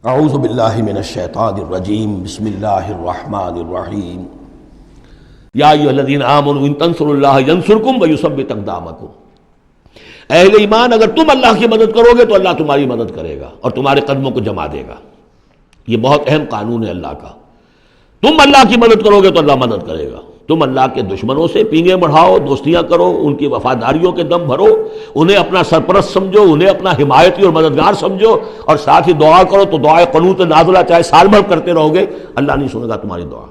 اعوذ باللہ من الشیطان الرجیم بسم اللہ الرحمن الرحیم یا ایھا الذین آمنوا ان تنصروا اللہ ینصرکم ویثبت اقدامکم۔ اہل ایمان، اگر تم اللہ کی مدد کرو گے تو اللہ تمہاری مدد کرے گا اور تمہارے قدموں کو جما دے گا۔ یہ بہت اہم قانون ہے اللہ کا۔ تم اللہ کی مدد کرو گے تو اللہ مدد کرے گا۔ تم اللہ کے دشمنوں سے پینگیں بڑھاؤ، دوستیاں کرو، ان کی وفاداریوں کے دم بھرو، انہیں اپنا سرپرست سمجھو، انہیں اپنا حمایتی اور مددگار سمجھو، اور ساتھ ہی دعا کرو تو دعائے قنوت نازلہ چاہے سال بھر کرتے رہو گے، اللہ نہیں سنے گا تمہاری دعا۔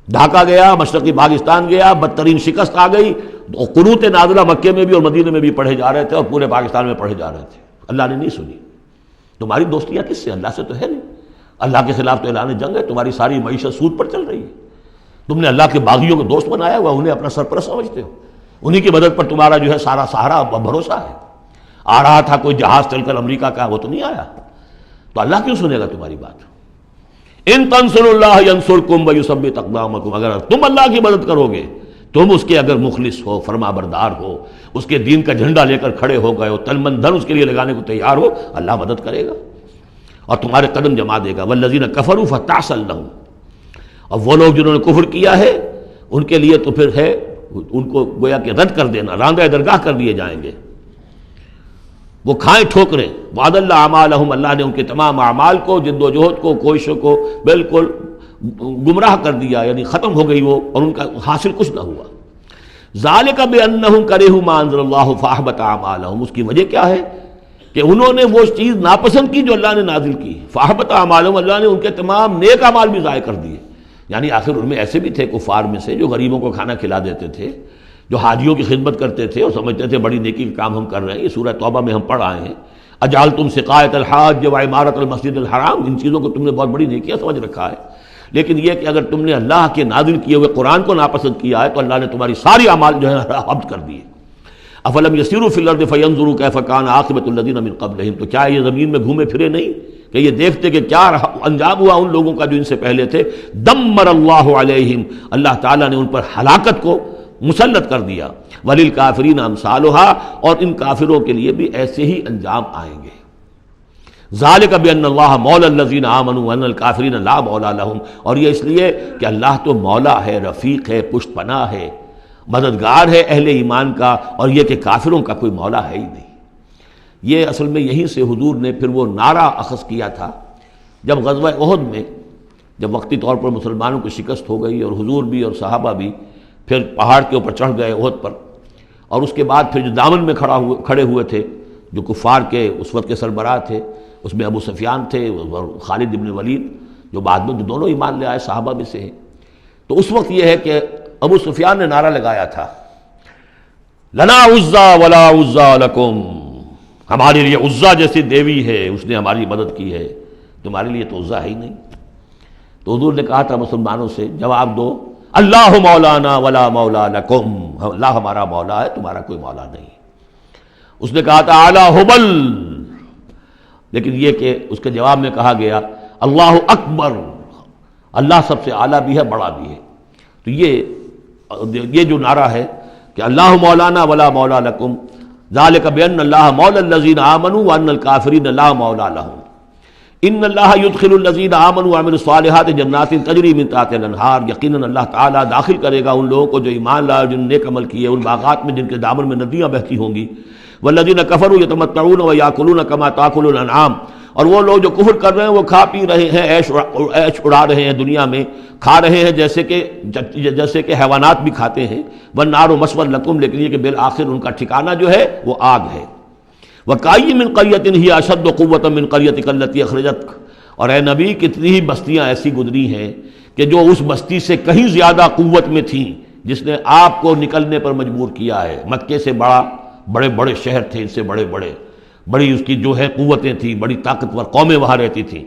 ڈھاکہ گیا، مشرقی پاکستان گیا، بدترین شکست آ گئی، قنوت نازلہ مکے میں بھی اور مدینے میں بھی پڑھے جا رہے تھے اور پورے پاکستان میں پڑھے جا رہے تھے، اللہ نے نہیں سنی۔ تمہاری دوستیاں کس سے؟ اللہ سے تو ہے نہیں۔ اللہ کے خلاف تو اعلان جنگ ہے، تمہاری ساری معیشت سود پر چل رہی ہے۔ تم نے اللہ کے باغیوں کو دوست بنایا ہوا، انہیں اپنا سرپرست سمجھتے ہو، انہی کی مدد پر تمہارا جو ہے سارا سہارا بھروسہ ہے۔ آ رہا تھا کوئی جہاز چل کر امریکہ کا، وہ تو نہیں آیا، تو اللہ کیوں سنے گا تمہاری بات؟ ان تنصروا اللہ ینصرکم ویثبت اقدامکم، اگر تم اللہ کی مدد کرو گے، تم اس کے اگر مخلص ہو، فرما بردار ہو، اس کے دین کا جھنڈا لے کر کھڑے ہو گئے ہو، تن من دھن اس کے لیے لگانے کو تیار ہو، اللہ مدد کرے گا اور تمہارے قدم جما دے گا۔ والذین کفروا فتعسا لهم، اور وہ لوگ جنہوں نے کفر کیا ہے ان کے لیے تو پھر ہے ان کو گویا کہ رد کر دینا، راندہ درگاہ کر دیے جائیں گے، وہ کھائیں ٹھوکریں۔ وعد اللہ اعمالہم، اللہ نے ان کے تمام اعمال کو، جد و جہد کو، کوششوں کو بالکل گمراہ کر دیا، یعنی ختم ہو گئی وہ، اور ان کا حاصل کچھ نہ ہوا۔ ذالک بانہم کرہوا ما انزل اللہ فاحبط اعمالہم، اس کی وجہ کیا ہے کہ انہوں نے وہ چیز ناپسند کی جو اللہ نے نازل کی۔ فاحبط اعمالہم، اللہ نے ان کے تمام نیک اعمال بھی ضائع کر دیے۔ یعنی آخر ان میں ایسے بھی تھے کفار میں سے جو غریبوں کو کھانا کھلا دیتے تھے، جو حاجیوں کی خدمت کرتے تھے اور سمجھتے تھے بڑی نیکی کا کام ہم کر رہے ہیں۔ یہ سورہ توبہ میں ہم پڑھ آئے ہیں، اجعلتم سقایۃ الحاج وعمارۃ المسجد الحرام، ان چیزوں کو تم نے بہت بڑی نیکیاں سمجھ رکھا ہے۔ لیکن یہ کہ اگر تم نے اللہ کے نازل کیے ہوئے قرآن کو ناپسند کیا ہے تو اللہ نے تمہاری ساری اعمال جو ہے حبط کر دیے۔ افلم یسیروا فی الارض فینظروا کیف کان عاقبۃ الذین من قبلہم، تو کیا یہ زمین میں گھومے پھرے نہیں کہ یہ دیکھتے کہ کیا انجام ہوا ان لوگوں کا جو ان سے پہلے تھے۔ دمر اللہ علیہم، اللہ تعالیٰ نے ان پر ہلاکت کو مسلط کر دیا۔ وللکافرین امثالھا، اور ان کافروں کے لیے بھی ایسے ہی انجام آئیں گے۔ ذالک بان اللہ مولی الذین آمنوا وان الکافرین لا مولی لہم، اور یہ اس لیے کہ اللہ تو مولا ہے، رفیق ہے، پشت پناہ ہے، مددگار ہے اہل ایمان کا، اور یہ کہ کافروں کا کوئی مولا ہے ہی نہیں۔ یہ اصل میں یہیں سے حضور نے پھر وہ نعرہ اخذ کیا تھا جب غزوہ احد میں، جب وقتی طور پر مسلمانوں کی شکست ہو گئی اور حضور بھی اور صحابہ بھی پھر پہاڑ کے اوپر چڑھ گئے احد پر، اور اس کے بعد پھر جو دامن میں کھڑے ہوئے تھے جو کفار کے اس وقت کے سربراہ تھے، اس میں ابو سفیان تھے اور خالد بن ولید جو بعد میں دونوں ایمان لے آئے صحابہ میں سے ہیں۔ تو اس وقت یہ ہے کہ ابو سفیان نے نعرہ لگایا تھا، لنا عزا ولا عزا لکم، ہمارے لیے عزا جیسی دیوی ہے، اس نے ہماری مدد کی ہے، تمہارے لیے تو عزا ہے ہی نہیں۔ تو حضور نے کہا تھا مسلمانوں سے جواب دو، اللہ مولانا ولا مولا لکم، اللہ ہمارا مولا ہے، تمہارا کوئی مولا نہیں۔ اس نے کہا تھا اعلی حبل، لیکن یہ کہ اس کے جواب میں کہا گیا اللہ اکبر، اللہ سب سے اعلیٰ بھی ہے، بڑا بھی ہے۔ تو یہ جو نعرہ ہے کہ اللہ مولانا ولا مولا لکم، ذالک بان اللہ مولی الذین آمنوا وان الکافرین لا مولا لہم، ان اللہ یدخل الذین آمنوا وعملوا الصالحات جنات تجری من تحتها الانہار، یقیناً اللہ تعالیٰ داخل کرے گا ان لوگوں کو جو ایمان لائے اور جن نے نیک عمل کیے ان باغات میں جن کے دامن میں ندیاں بہتی ہوں گی۔ والذین کفروا یتمتعون ویاکلون کما تاکل الانعام، اور وہ لوگ جو کفر کر رہے ہیں وہ کھا پی رہے ہیں، عیش اڑا رہے ہیں دنیا میں، کھا رہے ہیں جیسے کہ حیوانات بھی کھاتے ہیں۔ والنار مثوی لکم، لیکن یہ کہ بالآخر ان کا ٹھکانہ جو ہے وہ آگ ہے۔ وَكَأَيٍّ مِّن قَرْيَةٍ هِيَ أَشَدُّ قُوَّةً مِّن قَرْيَتِكَ الَّتِي أَخْرَجَتْكَ، اور اے نبی کتنی ہی بستیاں ایسی گزری ہیں کہ جو اس بستی سے کہیں زیادہ قوت میں تھیں جس نے آپ کو نکلنے پر مجبور کیا ہے۔ مکے سے بڑے بڑے شہر تھے، ان سے بڑی اس کی جو ہے قوتیں تھیں، بڑی طاقتور قومیں وہاں رہتی تھیں۔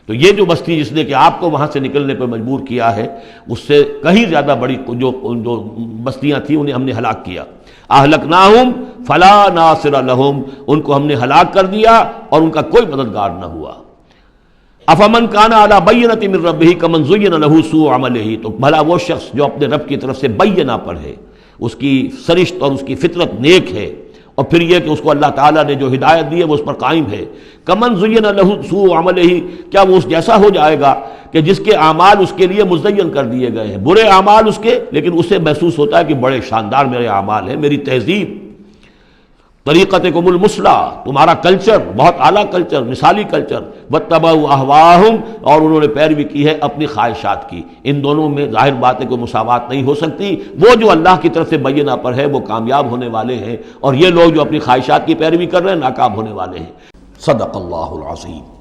تو یہ جو بستی جس نے کہ آپ کو وہاں سے نکلنے پر مجبور کیا ہے، اس سے کہیں زیادہ بڑی جو بستیاں تھیں انہیں ہم نے ہلاک کیا۔ اہلکناہم فلا ناصر لہم، ان کو ہم نے ہلاک کر دیا اور ان کا کوئی مددگار نہ ہوا۔ افمن کان علی بینۃ من ربہ کمن زین لہ سوء عملہ، تو بھلا وہ شخص جو اپنے رب کی طرف سے بینہ پر ہے، اس کی سرشت اور اس کی فطرت نیک ہے، اور پھر یہ کہ اس کو اللہ تعالیٰ نے جو ہدایت دی ہے وہ اس پر قائم ہے۔ کمن زین لہ سوء عملہ، کیا وہ اس جیسا ہو جائے گا کہ جس کے اعمال اس کے لیے مزین کر دیے گئے ہیں، برے اعمال اس کے، لیکن اسے محسوس ہوتا ہے کہ بڑے شاندار میرے اعمال ہیں، میری تہذیب، طریقتکم المثلی، تمہارا کلچر بہت اعلیٰ کلچر، مثالی کلچر، واتبعوا اہواہم، اور انہوں نے پیروی کی ہے اپنی خواہشات کی۔ ان دونوں میں ظاہر بات ہے کوئی مساوات نہیں ہو سکتی۔ وہ جو اللہ کی طرف سے بینہ پر ہے وہ کامیاب ہونے والے ہیں، اور یہ لوگ جو اپنی خواہشات کی پیروی کر رہے ہیں ناکام ہونے والے ہیں۔ صدق اللہ العظیم۔